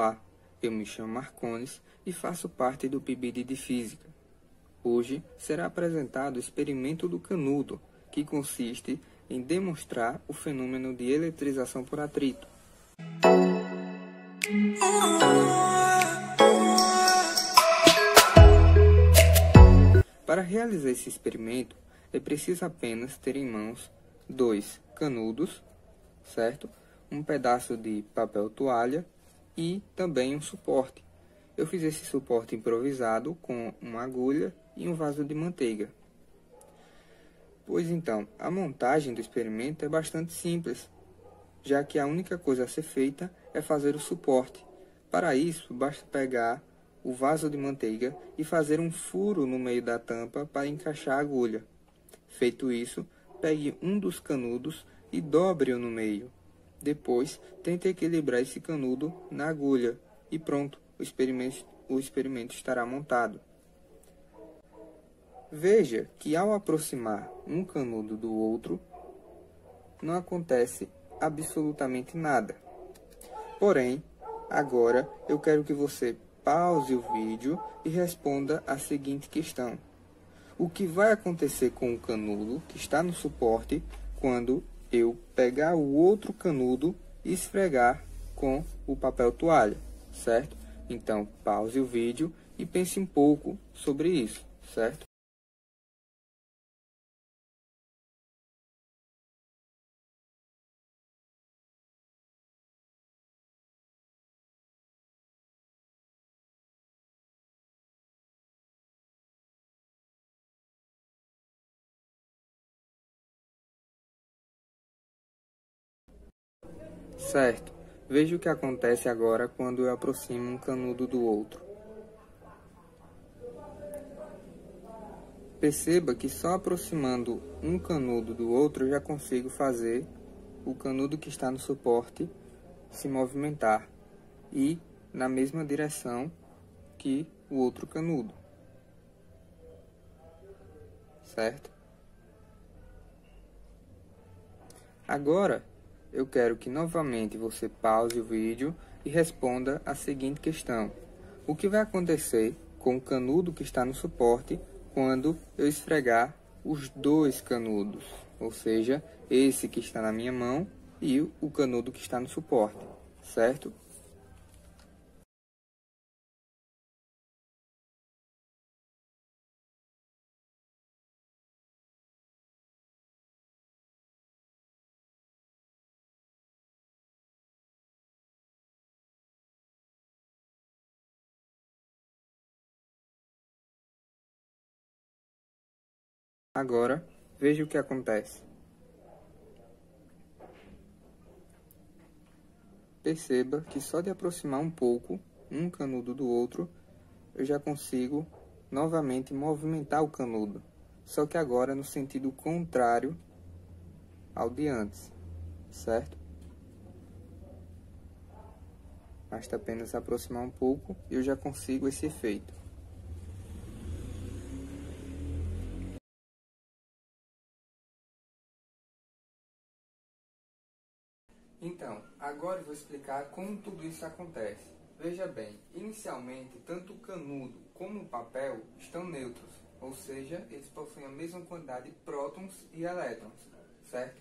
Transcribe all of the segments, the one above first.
Olá, eu me chamo Marcones e faço parte do PIBID de Física. Hoje será apresentado o experimento do canudo, que consiste em demonstrar o fenômeno de eletrização por atrito. Para realizar esse experimento, é preciso apenas ter em mãos 2 canudos, certo? Um pedaço de papel toalha e também um suporte. Eu fiz esse suporte improvisado com uma agulha e um vaso de manteiga. Pois então, a montagem do experimento é bastante simples, já que a única coisa a ser feita é fazer o suporte. Para isso, basta pegar o vaso de manteiga e fazer um furo no meio da tampa para encaixar a agulha. Feito isso, pegue um dos canudos e dobre-o no meio. Depois, tente equilibrar esse canudo na agulha e pronto, o experimento estará montado. Veja que ao aproximar um canudo do outro, não acontece absolutamente nada. Porém, agora eu quero que você pause o vídeo e responda a seguinte questão. O que vai acontecer com o canudo que está no suporte quando eu pegar o outro canudo e esfregar com o papel toalha, certo? Então, pause o vídeo e pense um pouco sobre isso, certo? Certo. Veja o que acontece agora quando eu aproximo um canudo do outro. Perceba que só aproximando um canudo do outro eu já consigo fazer o canudo que está no suporte se movimentar e na mesma direção que o outro canudo. Certo? Agora, eu quero que novamente você pause o vídeo e responda a seguinte questão. O que vai acontecer com o canudo que está no suporte quando eu esfregar os dois canudos? Ou seja, esse que está na minha mão e o canudo que está no suporte, certo? Agora, veja o que acontece. Perceba que só de aproximar um pouco um canudo do outro, eu já consigo novamente movimentar o canudo, só que agora no sentido contrário ao de antes, certo? Basta apenas aproximar um pouco e eu já consigo esse efeito. Então, agora eu vou explicar como tudo isso acontece. Veja bem, inicialmente, tanto o canudo como o papel estão neutros, ou seja, eles possuem a mesma quantidade de prótons e elétrons, certo?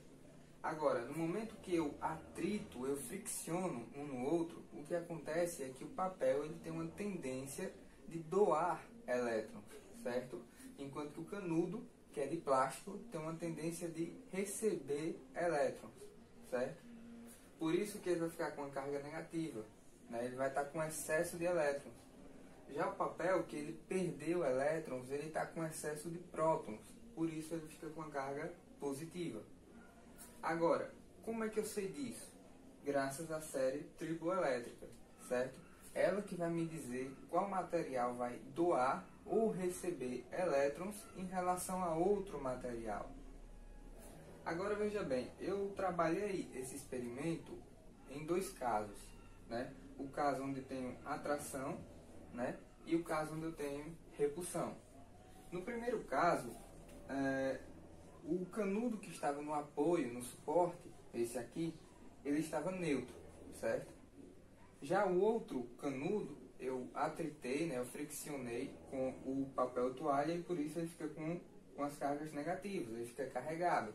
Agora, no momento que eu atrito, eu fricciono um no outro, o que acontece é que o papel ele tem uma tendência de doar elétrons, certo? Enquanto que o canudo, que é de plástico, tem uma tendência de receber elétrons, certo? Por isso que ele vai ficar com uma carga negativa, né? Ele vai estar com excesso de elétrons. Já o papel, que ele perdeu elétrons, ele está com excesso de prótons, por isso ele fica com uma carga positiva. Agora, como é que eu sei disso? Graças à série triboelétrica, certo? Ela que vai me dizer qual material vai doar ou receber elétrons em relação a outro material. Agora veja bem, eu trabalhei esse experimento em 2 casos, né? O caso onde eu tenho atração, né? E o caso onde eu tenho repulsão. No primeiro caso, o canudo que estava no apoio, no suporte, esse aqui, ele estava neutro, certo? Já o outro canudo, eu atritei, né, eu friccionei com o papel toalha e por isso ele fica com as cargas negativas, ele fica carregado.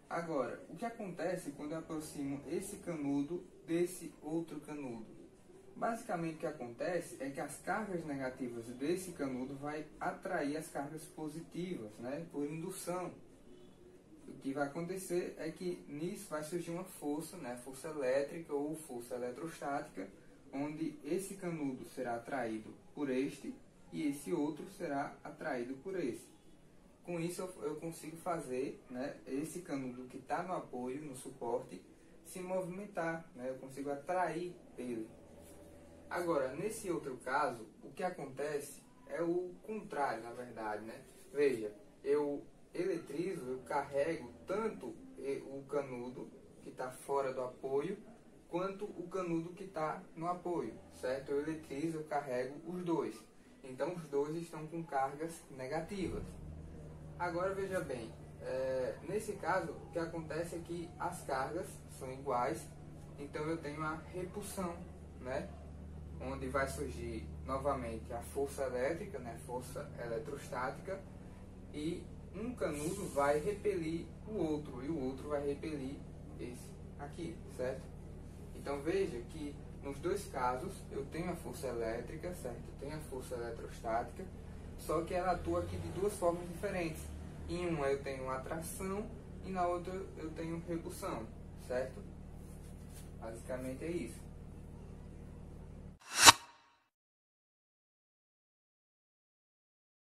Agora, o que acontece quando eu aproximo esse canudo desse outro canudo? Basicamente o que acontece é que as cargas negativas desse canudo vai atrair as cargas positivas, né, por indução. O que vai acontecer é que nisso vai surgir uma força, né, força elétrica ou força eletrostática, onde esse canudo será atraído por este e esse outro será atraído por esse. Com isso eu consigo fazer, né, esse canudo que está no apoio, no suporte, se movimentar, né, eu consigo atrair ele. Agora, nesse outro caso, o que acontece é o contrário, na verdade, né? Veja, eu eletrizo, eu carrego tanto o canudo que está fora do apoio, quanto o canudo que está no apoio, certo? Eu eletrizo, eu carrego os dois. Então, os dois estão com cargas negativas. Agora, veja bem, nesse caso, o que acontece é que as cargas são iguais, então eu tenho a repulsão, né? Onde vai surgir novamente a força elétrica, né? Força eletrostática, e um canudo vai repelir o outro, e o outro vai repelir esse aqui, certo? Então veja que nos dois casos eu tenho a força elétrica, certo? Eu tenho a força eletrostática, só que ela atua aqui de duas formas diferentes. Em uma eu tenho atração e na outra eu tenho repulsão, certo? Basicamente é isso.